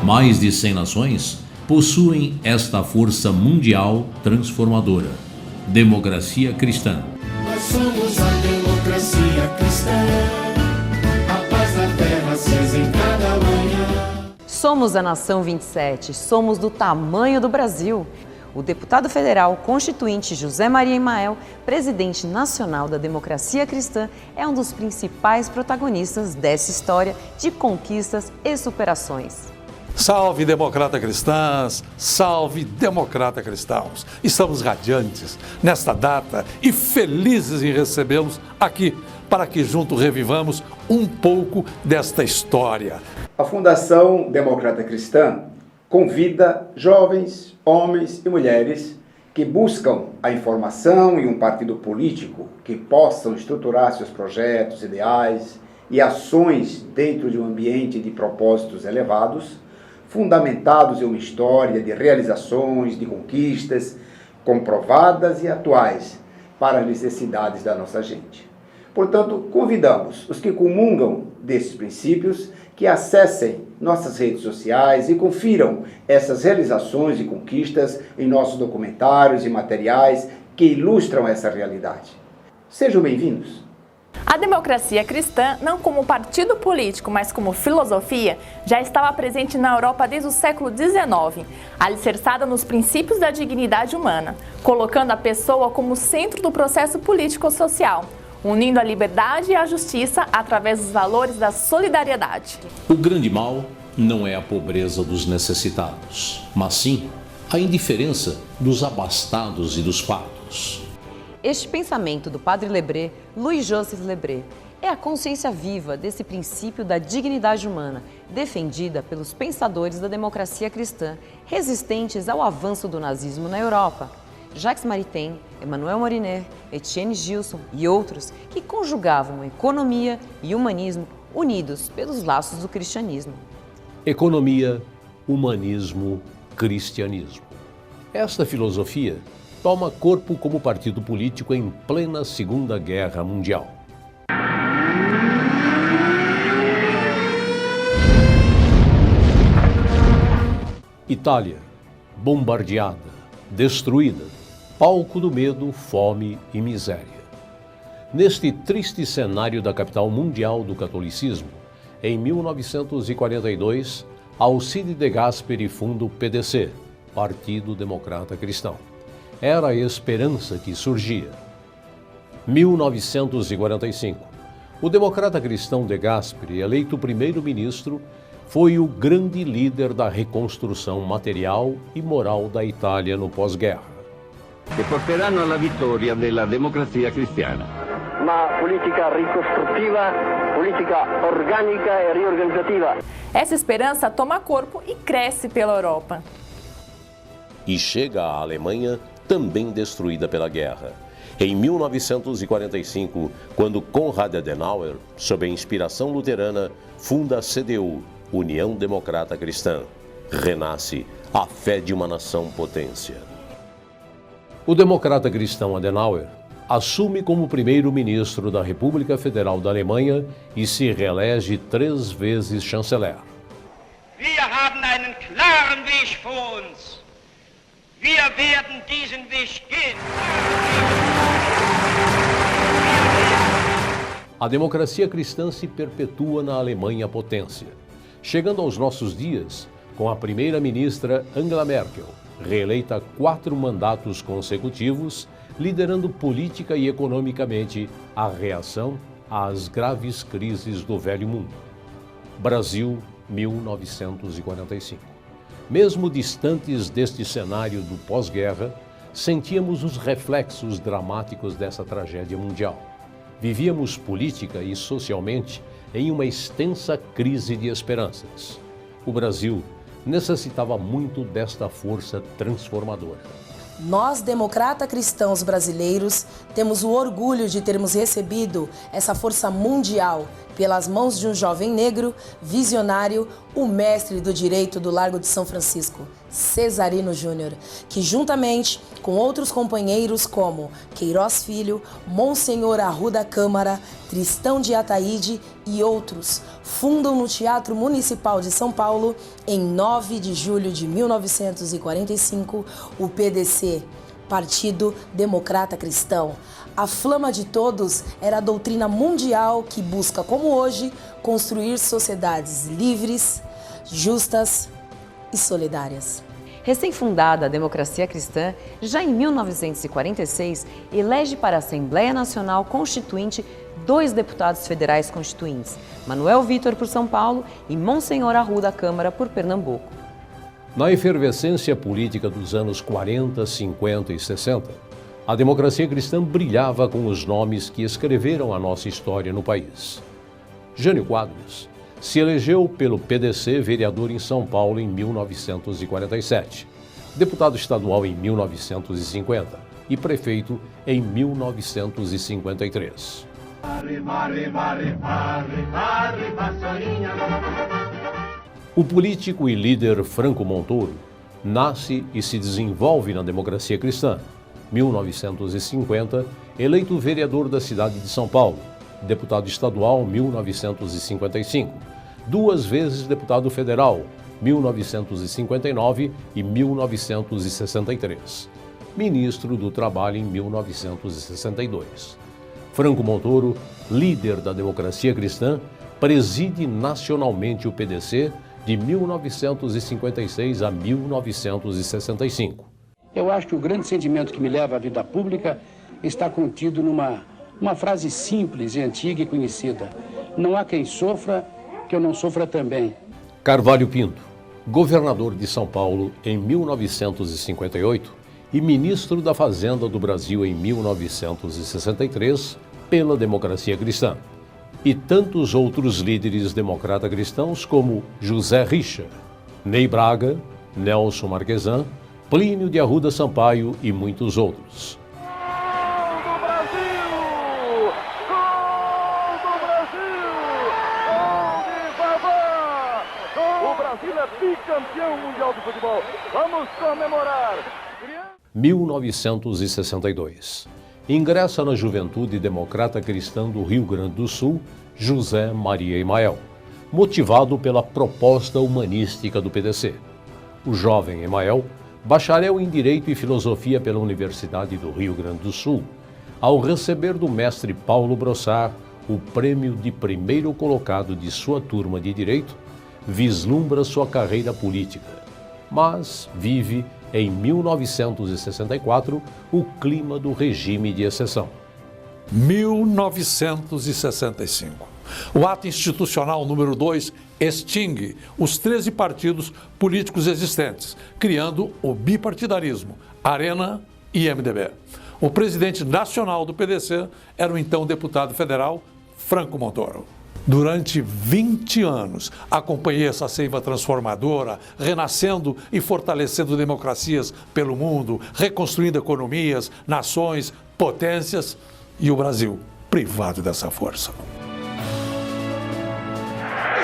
Mais de 100 nações possuem esta força mundial transformadora. Democracia cristã. Nós somos a democracia cristã, a paz na terra acesa em cada manhã. Somos a Nação 27, somos do tamanho do Brasil. O deputado federal constituinte José Maria Imael, presidente nacional da Democracia Cristã, é um dos principais protagonistas dessa história de conquistas e superações. Salve, democrata cristãs! Salve, democrata cristãos! Estamos radiantes nesta data e felizes em recebê-los aqui, para que juntos revivamos um pouco desta história. A Fundação Democrata Cristã convida jovens, homens e mulheres que buscam a informação em um partido político que possam estruturar seus projetos, ideais e ações dentro de um ambiente de propósitos elevados, fundamentados em uma história de realizações, de conquistas comprovadas e atuais para as necessidades da nossa gente. Portanto, convidamos os que comungam desses princípios que acessem nossas redes sociais e confiram essas realizações e conquistas em nossos documentários e materiais que ilustram essa realidade. Sejam bem-vindos! A democracia cristã, não como partido político, mas como filosofia, já estava presente na Europa desde o século XIX, alicerçada nos princípios da dignidade humana, colocando a pessoa como centro do processo político-social, unindo a liberdade e a justiça através dos valores da solidariedade. O grande mal não é a pobreza dos necessitados, mas sim a indiferença dos abastados e dos fartos. Este pensamento do padre Lebré, Louis Joseph Lebré, é a consciência viva desse princípio da dignidade humana, defendida pelos pensadores da democracia cristã, resistentes ao avanço do nazismo na Europa. Jacques Maritain, Emmanuel Moriner, Etienne Gilson e outros que conjugavam economia e humanismo unidos pelos laços do cristianismo. Economia, humanismo, cristianismo. Esta filosofia toma corpo como partido político em plena Segunda Guerra Mundial. Itália, bombardeada, destruída, palco do medo, fome e miséria. Neste triste cenário da capital mundial do catolicismo, em 1942, Alcide de Gasperi funda o PDC, Partido Democrata Cristão. Era a esperança que surgia. 1945. O democrata cristão de Gasperi, eleito primeiro-ministro, foi o grande líder da reconstrução material e moral da Itália no pós-guerra. Che porteranno alla vittoria della democrazia cristiana. Uma política reconstrutiva, política orgânica e reorganizativa. Essa esperança toma corpo e cresce pela Europa. E chega à Alemanha, também destruída pela guerra. Em 1945, quando Konrad Adenauer, sob a inspiração luterana, funda a CDU, União Democrata Cristã, renasce a fé de uma nação potência. O democrata cristão Adenauer assume como primeiro-ministro da República Federal da Alemanha e se reelege 3 vezes chanceler. Wir haben einen klaren Weg vor uns. Wir werden diesen Weg gehen. A democracia cristã se perpetua na Alemanha potência, chegando aos nossos dias com a primeira-ministra Angela Merkel, reeleita 4 mandatos consecutivos, liderando política e economicamente a reação às graves crises do Velho Mundo. Brasil, 1945. Mesmo distantes deste cenário do pós-guerra, sentíamos os reflexos dramáticos dessa tragédia mundial. Vivíamos política e socialmente em uma extensa crise de esperanças. O Brasil necessitava muito desta força transformadora. Nós, democrata cristãos brasileiros, temos o orgulho de termos recebido essa força mundial pelas mãos de um jovem negro, visionário, o mestre do direito do Largo de São Francisco, Cesarino Júnior, que juntamente com outros companheiros como Queiroz Filho, Monsenhor Arruda Câmara, Tristão de Ataíde e outros, fundam no Teatro Municipal de São Paulo, em 9 de julho de 1945, o PDC, Partido Democrata Cristão. A flama de todos era a doutrina mundial que busca, como hoje, construir sociedades livres, justas e solidárias. Recém-fundada, a Democracia Cristã, já em 1946, elege para a Assembleia Nacional Constituinte 2 deputados federais constituintes, Manuel Vitor por São Paulo e Monsenhor Arruda Câmara por Pernambuco. Na efervescência política dos anos 40, 50 e 60, a Democracia Cristã brilhava com os nomes que escreveram a nossa história no país. Jânio Quadros se elegeu pelo PDC vereador em São Paulo em 1947, deputado estadual em 1950 e prefeito em 1953. O político e líder Franco Montoro nasce e se desenvolve na Democracia Cristã. 1950, eleito vereador da cidade de São Paulo, deputado estadual 1955, 2 vezes deputado federal, 1959 e 1963, ministro do Trabalho em 1962. Franco Montoro, líder da Democracia Cristã, preside nacionalmente o PDC de 1956 a 1965. Eu acho que o grande sentimento que me leva à vida pública está contido numa frase simples e antiga e conhecida. Não há quem sofra que eu não sofra também. Carvalho Pinto, governador de São Paulo em 1958 e ministro da Fazenda do Brasil em 1963 pela Democracia Cristã. E tantos outros líderes democrata-cristãos como José Richa, Ney Braga, Nelson Marquesan, Plínio de Arruda Sampaio e muitos outros. Gol do Brasil! Gol do Brasil! Gol de Vavá! O Brasil é bicampeão mundial de futebol. Vamos comemorar! 1962. Ingressa na Juventude Democrata Cristã do Rio Grande do Sul, José Maria Emael, motivado pela proposta humanística do PDC. O jovem Emael, bacharel em Direito e Filosofia pela Universidade do Rio Grande do Sul, ao receber do mestre Paulo Brossard o prêmio de primeiro colocado de sua turma de Direito, vislumbra sua carreira política, mas vive, em 1964, o clima do regime de exceção. 1965. O ato institucional número 2 extingue os 13 partidos políticos existentes, criando o bipartidarismo, Arena e MDB. O presidente nacional do PDC era o então deputado federal Franco Montoro. Durante 20 anos, acompanhei essa seiva transformadora, renascendo e fortalecendo democracias pelo mundo, reconstruindo economias, nações, potências e o Brasil privado dessa força.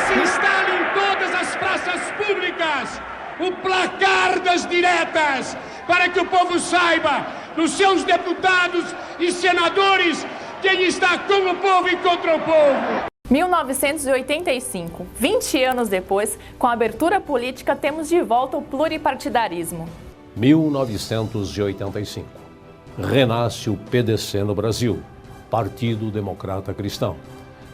Se instala em todas as praças públicas o placar das diretas, para que o povo saiba, nos seus deputados e senadores, quem está com o povo e contra o povo. 1985, 20 anos depois, com a abertura política, temos de volta o pluripartidarismo. 1985. Renasce o PDC no Brasil, Partido Democrata Cristão,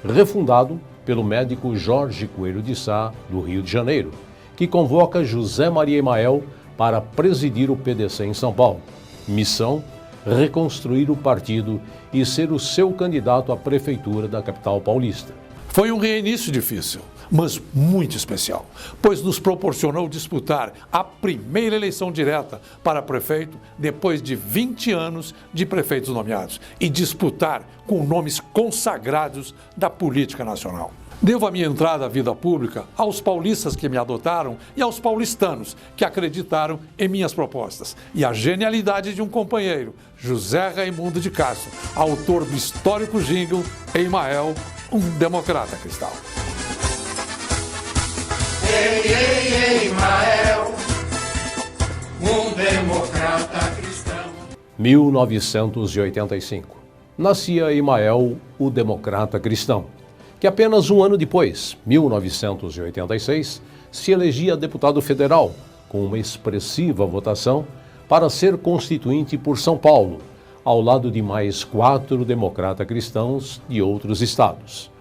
refundado pelo médico Jorge Coelho de Sá, do Rio de Janeiro, que convoca José Maria Emael para presidir o PDC em São Paulo. Missão: reconstruir o partido e ser o seu candidato à prefeitura da capital paulista. Foi um reinício difícil, mas muito especial, pois nos proporcionou disputar a primeira eleição direta para prefeito depois de 20 anos de prefeitos nomeados e disputar com nomes consagrados da política nacional. Devo a minha entrada à vida pública aos paulistas que me adotaram e aos paulistanos que acreditaram em minhas propostas e à genialidade de um companheiro, José Raimundo de Castro, autor do histórico jingle Emael, um democrata cristão. Ei, ei, ei, Emael, 1985. Nascia Emael, o democrata cristão, que apenas um ano depois, 1986, se elegia deputado federal, com uma expressiva votação, para ser constituinte por São Paulo, ao lado de mais 4 democratas cristãos de outros estados.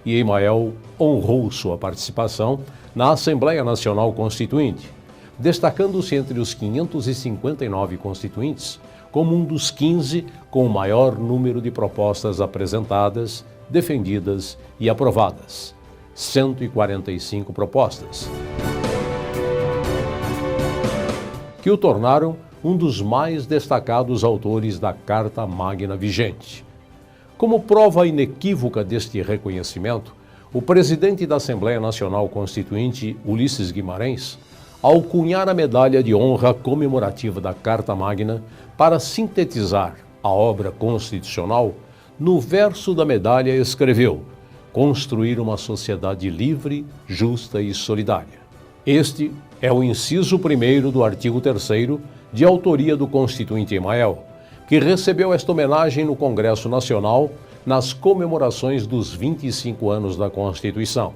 E Emael honrou sua participação na Assembleia Nacional Constituinte, destacando-se entre os 559 constituintes como um dos 15 com o maior número de propostas apresentadas, defendidas e aprovadas. 145 propostas, que o tornaram um dos mais destacados autores da Carta Magna vigente. Como prova inequívoca deste reconhecimento, o presidente da Assembleia Nacional Constituinte, Ulisses Guimarães, ao cunhar a medalha de honra comemorativa da Carta Magna para sintetizar a obra constitucional, no verso da medalha escreveu: construir uma sociedade livre, justa e solidária. Este é o inciso 1º do artigo 3º, de autoria do constituinte Emael, que recebeu esta homenagem no Congresso Nacional nas comemorações dos 25 anos da Constituição.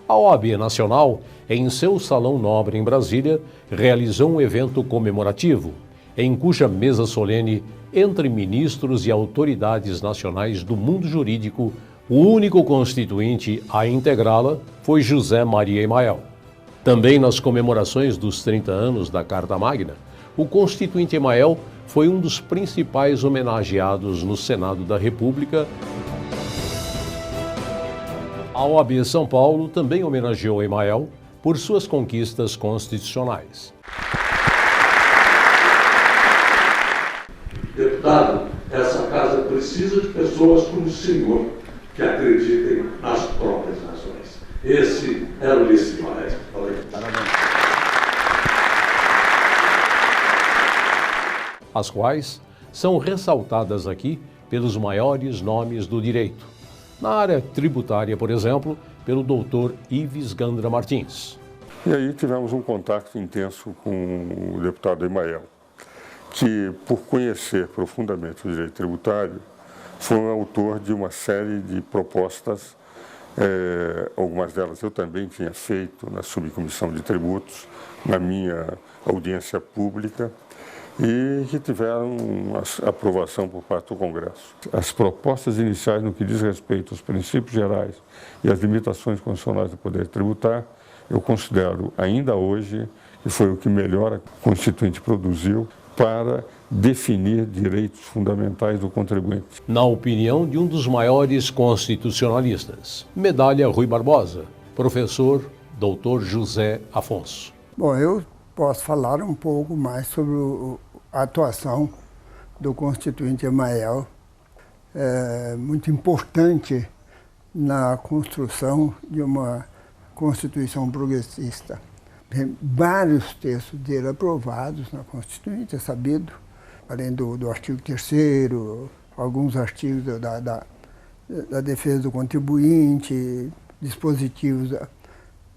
A OAB Nacional, em seu Salão Nobre em Brasília, realizou um evento comemorativo, em cuja mesa solene, entre ministros e autoridades nacionais do mundo jurídico, o único constituinte a integrá-la foi José Maria Emael. Também nas comemorações dos 30 anos da Carta Magna, o constituinte Emael foi um dos principais homenageados no Senado da República. A OAB São Paulo também homenageou Emael por suas conquistas constitucionais. Deputado, essa casa precisa de pessoas como o senhor, que acreditem nas próprias nações. Esse é o Ulisses Guimarães. As quais são ressaltadas aqui pelos maiores nomes do direito. Na área tributária, por exemplo, pelo doutor Ives Gandra Martins. E aí tivemos um contato intenso com o deputado Emael, que, por conhecer profundamente o direito tributário, foi um autor de uma série de propostas, algumas delas eu também tinha feito na subcomissão de tributos, na minha audiência pública, e que tiveram aprovação por parte do Congresso. As propostas iniciais no que diz respeito aos princípios gerais e às limitações constitucionais do poder tributar, eu considero ainda hoje que foi o que melhor a Constituinte produziu para definir direitos fundamentais do contribuinte. Na opinião de um dos maiores constitucionalistas, Medalha Rui Barbosa, professor Dr. José Afonso. Bom, eu posso falar um pouco mais sobre a atuação do constituinte Emael, muito importante na construção de uma Constituição progressista. Tem vários textos dele aprovados na Constituinte, é sabido, além do artigo 3º, alguns artigos da defesa do contribuinte, dispositivos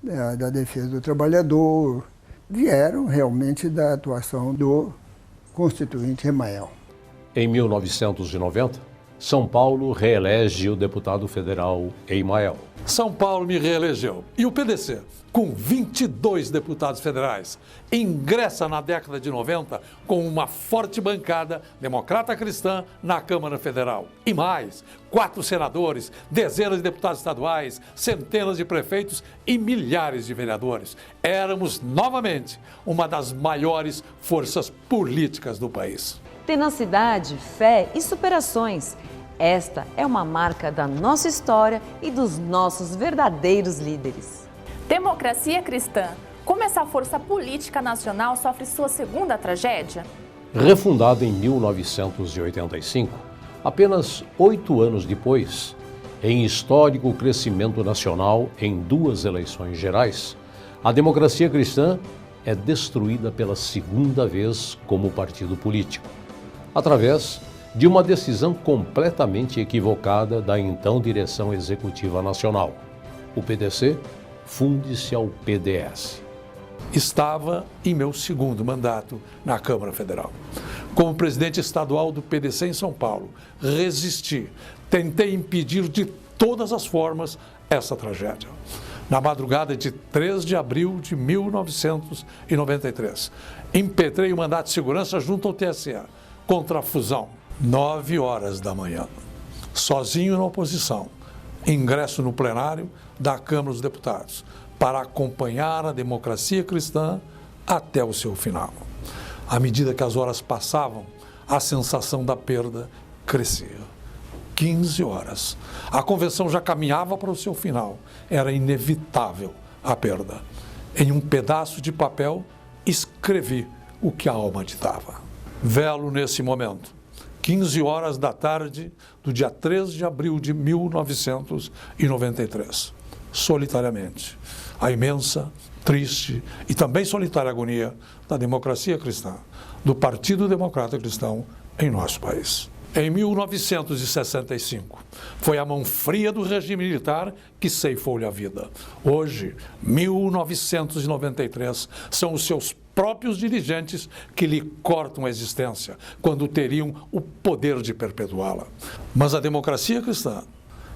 da defesa do trabalhador, vieram realmente da atuação do constituinte Emael. Em 1990, São Paulo reelege o deputado federal Emael. São Paulo me reelegeu. E o PDC, com 22 deputados federais, ingressa na década de 90 com uma forte bancada democrata cristã na Câmara Federal. E mais, 4 senadores, dezenas de deputados estaduais, centenas de prefeitos e milhares de vereadores. Éramos, novamente, uma das maiores forças políticas do país. Tenacidade, fé e superações. Esta é uma marca da nossa história e dos nossos verdadeiros líderes. Democracia cristã. Como essa força política nacional sofre sua segunda tragédia? Refundada em 1985, apenas 8 anos depois, em histórico crescimento nacional em 2 eleições gerais, a democracia cristã é destruída pela segunda vez como partido político, através de uma decisão completamente equivocada da então Direção Executiva Nacional. O PDC funde-se ao PDS. Estava em meu segundo mandato na Câmara Federal. Como presidente estadual do PDC em São Paulo, resisti, tentei impedir de todas as formas essa tragédia. Na madrugada de 3 de abril de 1993, impetrei o mandato de segurança junto ao TSE contra a fusão. 9 horas da manhã, sozinho na oposição, ingresso no plenário da Câmara dos Deputados para acompanhar a democracia cristã até o seu final. À medida que as horas passavam, a sensação da perda crescia. 15 horas. A convenção já caminhava para o seu final. Era inevitável a perda. Em um pedaço de papel, escrevi o que a alma ditava. Velo nesse momento. 15 horas da tarde do dia 3 de abril de 1993. Solitariamente. A imensa, triste e também solitária agonia da democracia cristã, do Partido Democrata Cristão em nosso país. Em 1965, foi a mão fria do regime militar que ceifou-lhe a vida. Hoje, 1993, são os seus próprios dirigentes que lhe cortam a existência, quando teriam o poder de perpetuá-la. Mas a democracia cristã,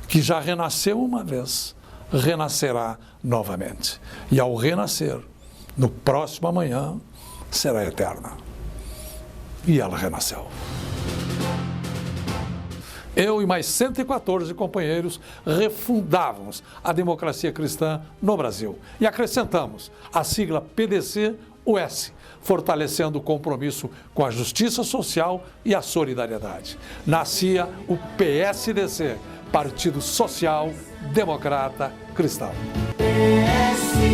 que já renasceu uma vez, renascerá novamente. E ao renascer, no próximo amanhã, será eterna. E ela renasceu. Eu e mais 114 companheiros refundávamos a democracia cristã no Brasil e acrescentamos a sigla PDC-US, fortalecendo o compromisso com a justiça social e a solidariedade. Nascia o PSDC, Partido Social Democrata Cristão. PSDC,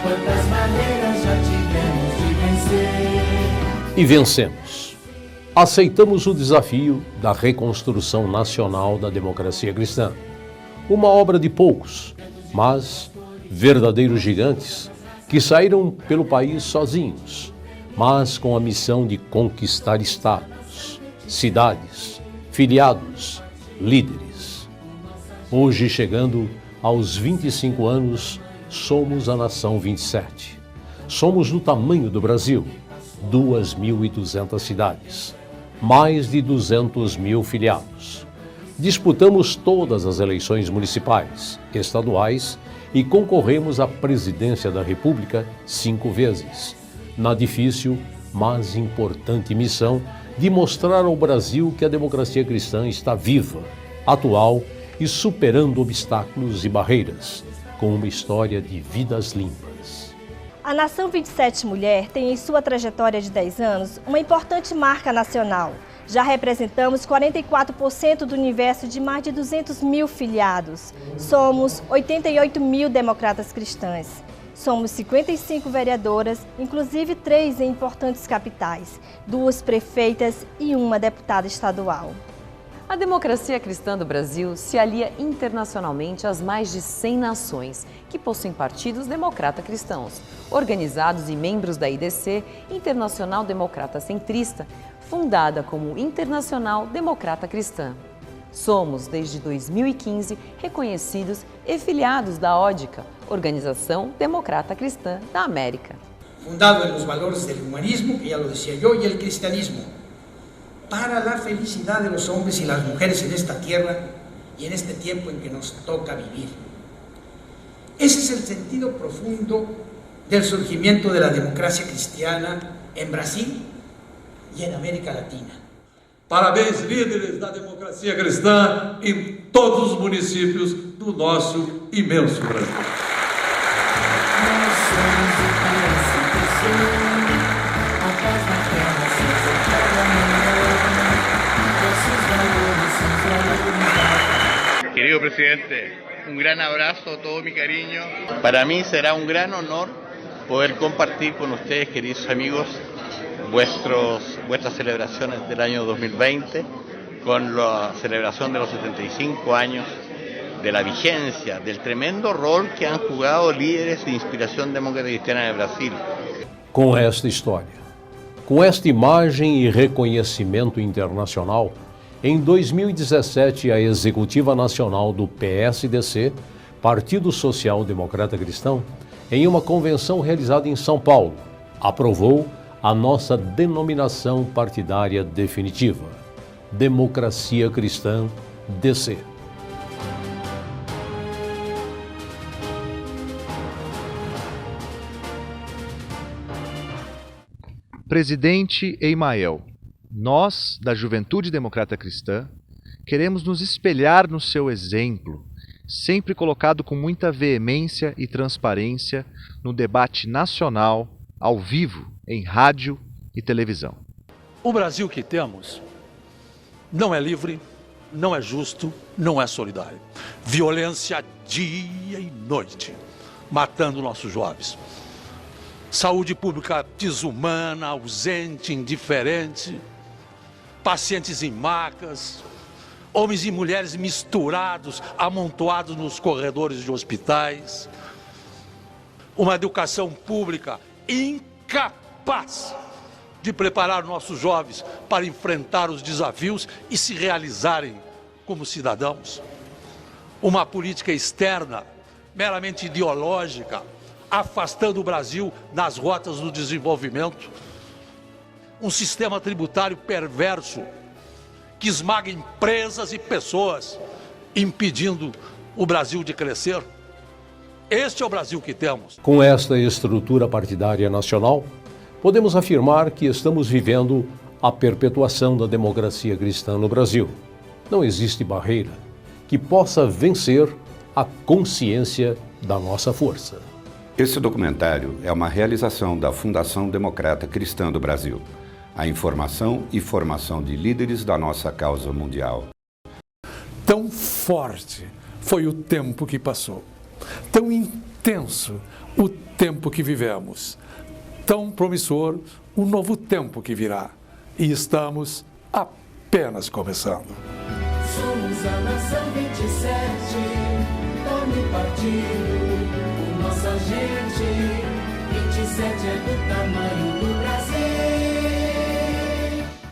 quantas maneiras já tivemos de vencer. E vencemos. Aceitamos o desafio da reconstrução nacional da democracia cristã. Uma obra de poucos, mas verdadeiros gigantes que saíram pelo país sozinhos, mas com a missão de conquistar estados, cidades, filiados, líderes. Hoje, chegando aos 25 anos, somos a nação 27. Somos do tamanho do Brasil, 2.200 cidades, mais de 200 mil filiados. Disputamos todas as eleições municipais, estaduais e concorremos à presidência da República 5 vezes, na difícil, mas importante missão de mostrar ao Brasil que a democracia cristã está viva, atual e superando obstáculos e barreiras, com uma história de vidas limpas. A Nação 27 Mulher tem em sua trajetória de 10 anos uma importante marca nacional. Já representamos 44% do universo de mais de 200 mil filiados. Somos 88 mil democratas cristãs. Somos 55 vereadoras, inclusive 3 em importantes capitais, 2 prefeitas e 1 deputada estadual. A democracia cristã do Brasil se alia internacionalmente às mais de 100 nações que possuem partidos democrata cristãos, organizados e membros da IDC, Internacional Democrata Centrista, fundada como Internacional Democrata Cristã. Somos, desde 2015, reconhecidos e filiados da ODICA, Organização Democrata Cristã da América. Fundado en los valores del humanismo, que ya lo decía yo, y el cristianismo, para la felicidad de los hombres y las mujeres en esta tierra y en este tiempo en que nos toca vivir. Ese es el sentido profundo del surgimiento de la democracia cristiana en Brasil y en América Latina. Parabéns, líderes da democracia cristã em todos os municípios do nosso imenso Brasil. Querido presidente, un gran abrazo, todo mi cariño. Para mí será un gran honor poder compartir con ustedes, queridos amigos, vuestras celebraciones del año 2020, con la celebración de los 75 años de la vigencia, del tremendo rol que han jugado líderes de inspiración democrática cristiana de Brasil. Com esta história, com esta imagem e reconhecimento internacional, em 2017, a Executiva Nacional do PSDC, Partido Social Democrata Cristão, em uma convenção realizada em São Paulo, aprovou a nossa denominação partidária definitiva: Democracia Cristã, DC. Presidente Emael, nós, da Juventude Democrata Cristã, queremos nos espelhar no seu exemplo, sempre colocado com muita veemência e transparência no debate nacional, ao vivo, em rádio e televisão. O Brasil que temos não é livre, não é justo, não é solidário. Violência dia e noite, matando nossos jovens. Saúde pública desumana, ausente, indiferente, pacientes em macas, homens e mulheres misturados, amontoados nos corredores de hospitais, uma educação pública incapaz de preparar nossos jovens para enfrentar os desafios e se realizarem como cidadãos, uma política externa meramente ideológica, afastando o Brasil nas rotas do desenvolvimento, um sistema tributário perverso que esmaga empresas e pessoas, impedindo o Brasil de crescer. Este é o Brasil que temos. Com esta estrutura partidária nacional, podemos afirmar que estamos vivendo a perpetuação da democracia cristã no Brasil. Não existe barreira que possa vencer a consciência da nossa força. Esse documentário é uma realização da Fundação Democrata Cristã do Brasil. A informação e formação de líderes da nossa causa mundial. Tão forte foi o tempo que passou, tão intenso o tempo que vivemos, tão promissor o novo tempo que virá. E estamos apenas começando. Somos a nação 27, nome partido, nossa gente, 27 é do tamanho do Brasil.